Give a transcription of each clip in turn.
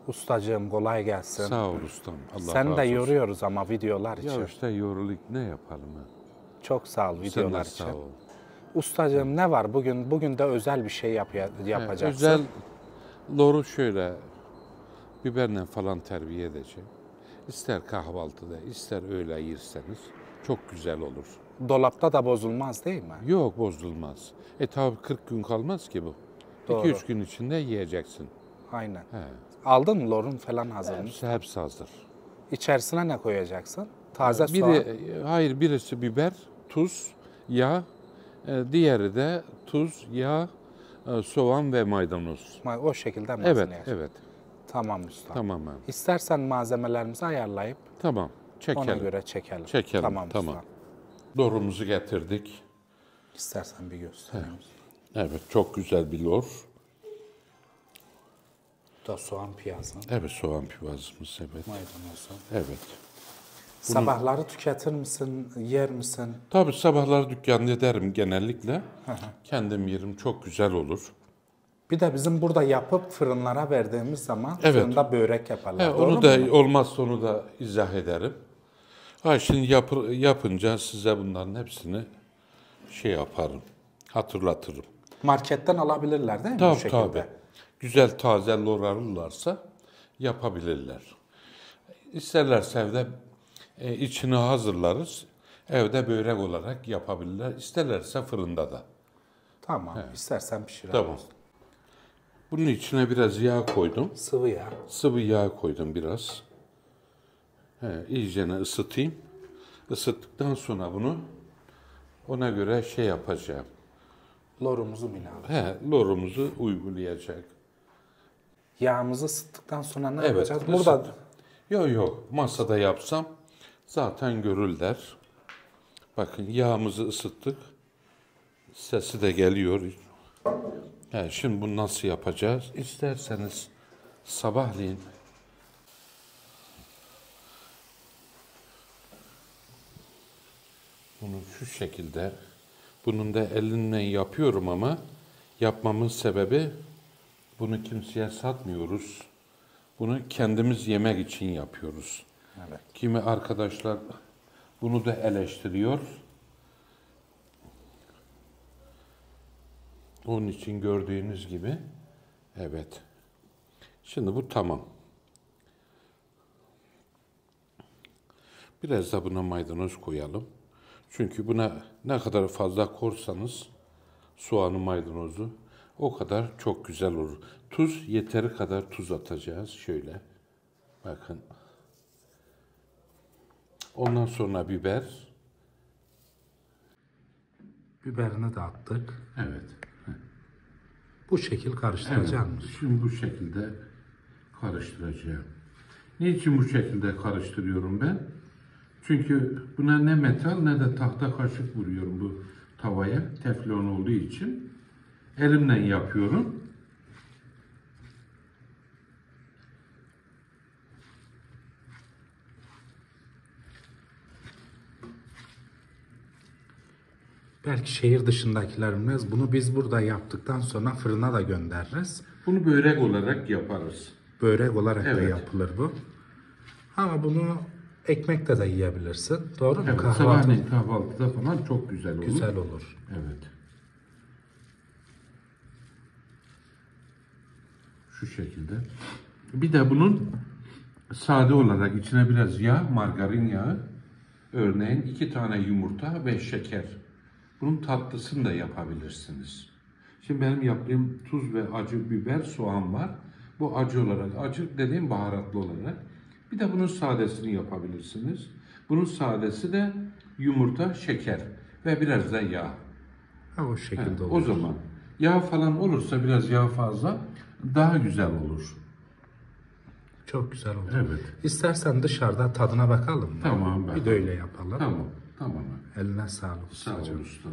Ustacığım kolay gelsin. Sağ ol ustam. Allah Sen razı de olsun. yoruyoruz ama videolar için. Ya işte yorulduk, ne yapalım ha? Çok sağ ol Sen videolar de için. sağ ol. Ustacığım ne var bugün? Bugün de özel bir şey yapacaksın. Özel loru şöyle biberle falan terbiye edeceğim. İster kahvaltıda, ister öğle yerseniz çok güzel olur. Dolapta da bozulmaz değil mi? Yok, bozulmaz. Tabi 40 gün kalmaz ki bu. Doğru. 2-3 gün içinde yiyeceksin. Aynen. He. Aldın mı lorun falan hazır mı? Hepsi hazır. İçerisine ne koyacaksın? Taze soğan. Birisi biber, tuz, yağ, diğeri de tuz, yağ, soğan ve maydanoz. O şekilde Evet, malzeme evet. Tamam usta. Tamam abi. İstersen malzemelerimizi ayarlayıp Tamam, çekelim. ona göre çekelim. Çekelim, Tamam. tamam. Usta. Lorumuzu getirdik. İstersen bir göstereyim. Evet, çok güzel bir lor. Bu da soğan piyazı. Evet, soğan pivazımız, evet. Maydanozu. Evet. Sabahları tüketir misin, yer misin? Tabii sabahları dükkanda ederim genellikle. Kendim yerim, çok güzel olur. Bir de bizim burada yapıp fırınlara verdiğimiz zaman Evet. fırında börek yaparlar. Doğru Onu mu? da olmazsa onu da izah ederim. Şimdi yapınca size bunların hepsini yaparım, hatırlatırım. Marketten alabilirler değil mi bu Tabii şekilde? tabii. Güzel taze lor ararlarsa yapabilirler. İsterlerse evde içini hazırlarız. Evde börek olarak yapabilirler. İsterlerse fırında da. Tamam. İstersen pişir. Tamam. Bunun içine biraz yağ koydum. Sıvı yağ. Sıvı yağ koydum biraz. İyicene ısıtayım. Isıttıktan sonra bunu ona göre yapacağım. Lorumuzu mu ilave? Lorumuzu uygulayacak. Yağımızı ısıttıktan sonra ne Evet. yapacağız? Burada Yok. Masada yapsam zaten görürler. Bakın yağımızı ısıttık. Sesi de geliyor. Şimdi bunu nasıl yapacağız? İsterseniz sabahleyin bunu şu şekilde, bunun da elimle yapıyorum ama yapmamın sebebi bunu kimseye satmıyoruz. Bunu kendimiz yemek için yapıyoruz. Evet. Kimi arkadaşlar bunu da eleştiriyor. Onun için gördüğünüz gibi, evet. Şimdi bu tamam. Biraz da buna maydanoz koyalım. Çünkü buna ne kadar fazla korsanız soğanı, maydanozu o kadar çok güzel olur. Tuz, yeteri kadar tuz atacağız. Şöyle. Bakın. Ondan sonra biber. biberini de attık. Evet. Bu şekil karıştıracağım. Şimdi bu şekilde karıştıracağım. Niçin bu şekilde karıştırıyorum ben? Çünkü buna ne metal ne de tahta kaşık vuruyorum bu tavaya. Teflon olduğu için. Elimle yapıyorum. Belki şehir dışındakilerimiz bunu biz burada yaptıktan sonra fırına da göndeririz. Bunu börek olarak yaparız. Börek olarak da Evet. yapılır bu. Ama bunu ekmekte de yiyebilirsin. Doğru mu? Evet, sabahleyin kahvaltıda falan çok güzel olur. Güzel olur. Evet. Şu şekilde. Bir de bunun sade olarak içine biraz yağ, margarin yağı, örneğin 2 tane yumurta ve şeker. Bunun tatlısını da yapabilirsiniz. Şimdi benim yaptığım tuz ve acı biber, soğan var. Bu acı olarak, acı dediğim baharatlı olarak. Bir de bunun sadesini yapabilirsiniz. Bunun sadesi de yumurta, şeker ve biraz da yağ. O şekilde olur. O zaman yağ falan olursa biraz yağ fazla daha güzel olur. Çok güzel olur. Evet. İstersen dışarıda tadına bakalım mı? Tamam, Bir bakalım. de öyle yapalım. Tamam. Eline sağlık. Sağ ol ustacığım. usta.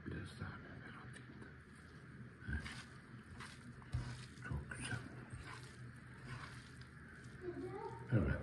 Biraz daha biber atayım da. Çok güzel. Evet.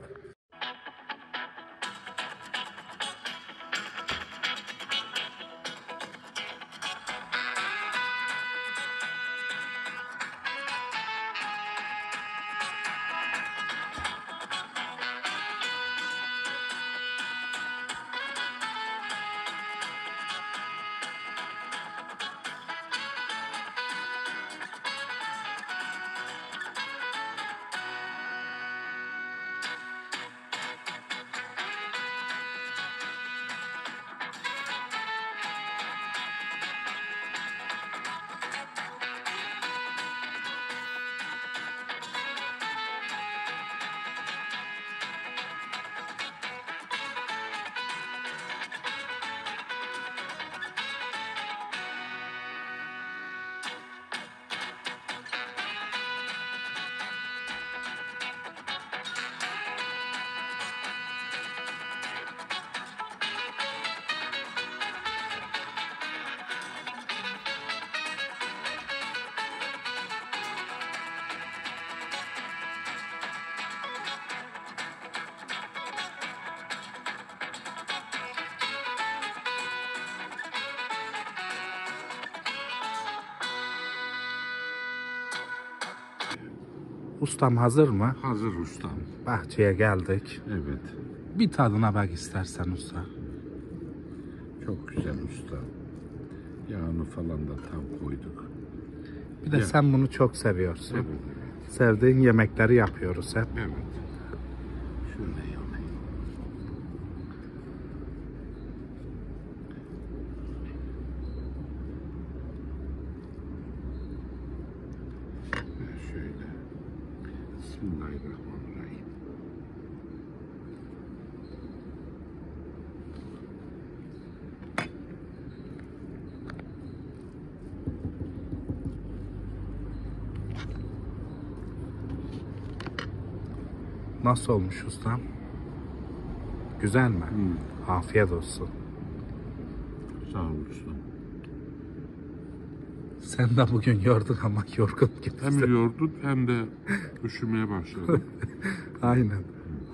Ustam hazır mı? Hazır ustam. Bahçeye geldik. Evet. Bir tadına bak istersen usta. Çok güzel usta. Yağını falan da tam koyduk. Bir de Ya. sen bunu çok seviyorsun. Evet. Sevdiğin yemekleri yapıyoruz hep. Evet. Şöyle yapayım. Ve şöyle. Bismillahirrahmanirrahim. Nasıl olmuş ustam? Güzel mi? Afiyet olsun. Sağ ol ustam. Sen de bugün yordun ama yorgun Hem gibisin. yorduk hem de üşümeye başladım. Aynen.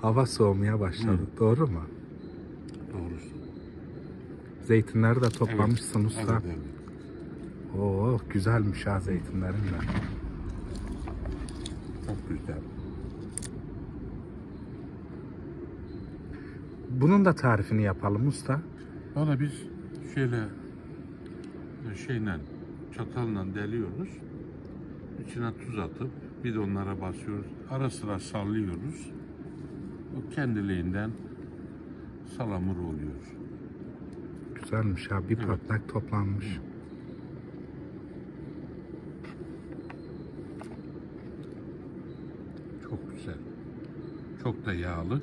Hava soğumaya başladı. Doğru mu? Doğrusu. Zeytinleri de toplamışsın usta. Evet, evet. Oo, güzelmiş ha zeytinlerin de. Çok güzel. Bunun da tarifini yapalım usta. Valla biz şöyle şeyle çatalla deliyoruz. İçine tuz atıp bidonlara basıyoruz. Ara sıra sallıyoruz. O kendiliğinden salamur oluyor. Güzelmiş ha. Bir patlak toplanmış. Çok güzel. Çok da yağlı.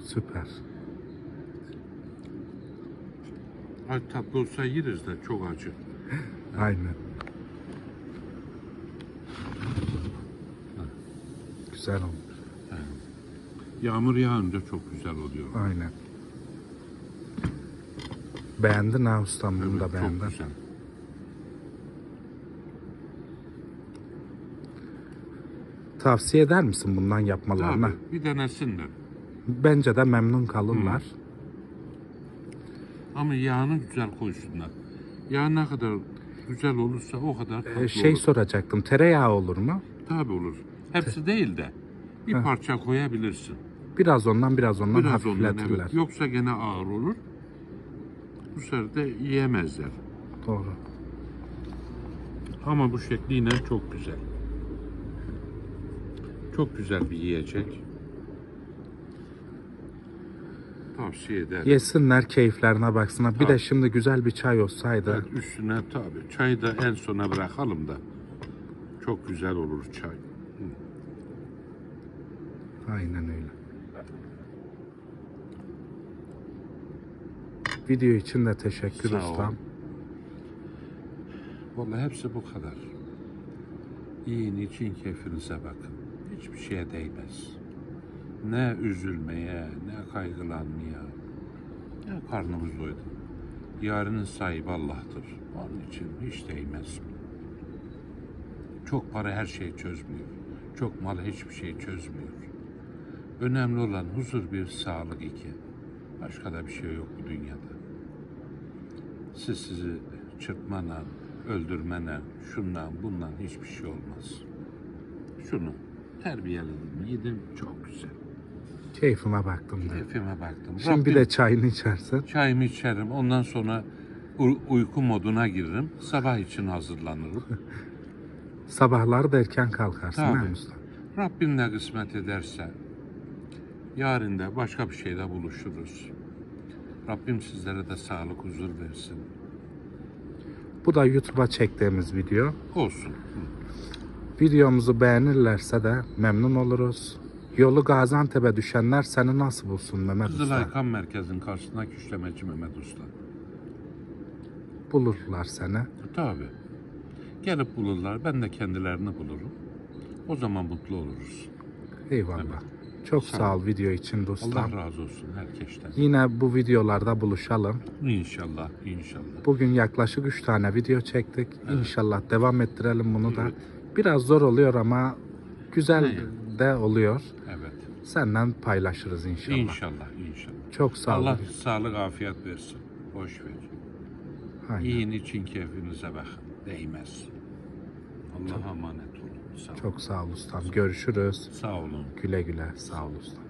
Süper. Ay tatlı olsa yeriz de çok acı. Aynen. Güzel olmuş. Yağmur yağınca çok güzel oluyor. Aynen. Beğendin ha ustam, bunu da Evet, beğendin. çok güzel. Tavsiye eder misin bundan yapmalarını? Tabii, bir denesinler. Bence de memnun kalırlar. Ama yağını güzel koysunlar. Yağ ne kadar güzel olursa o kadar tatlı Şey olur. soracaktım, tereyağı olur mu? Tabii olur. Hepsi değil de bir parça koyabilirsin. Biraz ondan biraz ondan Biraz ondan, hafifletirler. evet. Yoksa gene ağır olur. Bu sefer de yiyemezler. Doğru. Ama bu şekliyle çok güzel. Çok güzel bir yiyecek. Tavsiye ederim. Yesinler, keyiflerine baksınlar. Bir de Tabii. şimdi güzel bir çay olsaydı. Evet, üstüne tabii. Çayı da en sona bırakalım da. Çok güzel olur çay. Aynen öyle. Video için de teşekkür Sağ ol. ustam. Vallahi hepsi bu kadar. Yiyin için keyfinize bakın. Hiçbir şeye değmez. Ne üzülmeye, ne kaygılanmaya. Ya karnımız doydu. Yarının sahibi Allah'tır. Onun için hiç değmez. Çok para her şeyi çözmüyor. Çok mal hiçbir şey çözmüyor. Önemli olan huzur bir, sağlık iki. Başka da bir şey yok bu dünyada. Sizi çırpmana, öldürmene, şundan bundan hiçbir şey olmaz. Şunu terbiyeledim, yedim, çok güzel. Keyfime baktım da. Keyfime baktım. Şimdi bir de çayını içersin. çayımı içerim, ondan sonra uyku moduna giririm. Sabah için hazırlanırım. Sabahları da erken kalkarsın Tabii. ha usta? Rabbim ne kısmet ederse yarın da başka bir şeyde buluşuruz. Rabbim sizlere de sağlık, huzur versin. Bu da YouTube'a çektiğimiz video. Olsun. Videomuzu beğenirlerse de memnun oluruz. Yolu Gaziantep'e düşenler seni nasıl bulsun Mehmet Kızılay Usta? Kan Merkezi'nin karşısındaki işlemeci Mehmet Usta. Bulurlar seni. Tabii. Gelip bulurlar, ben de kendilerini bulurum. O zaman mutlu oluruz. Eyvallah. Çok sağ ol video için dostum. Allah razı olsun herkesten. Yine bu videolarda buluşalım. İnşallah, inşallah. Bugün yaklaşık 3 tane video çektik. İnşallah devam ettirelim bunu da. Evet. Biraz zor oluyor ama güzel Evet. de oluyor. Evet. Senden paylaşırız inşallah. İnşallah, inşallah. Çok sağ ol. Allah sağlık, afiyet versin. Boş ver. Aynen. Yiyin için keyfinize bakın. Değmez. Allah'a emanet olun. Sağ olun. Çok sağ ol ustam. Görüşürüz. Sağ olun. Güle güle. Sağ ol ustam.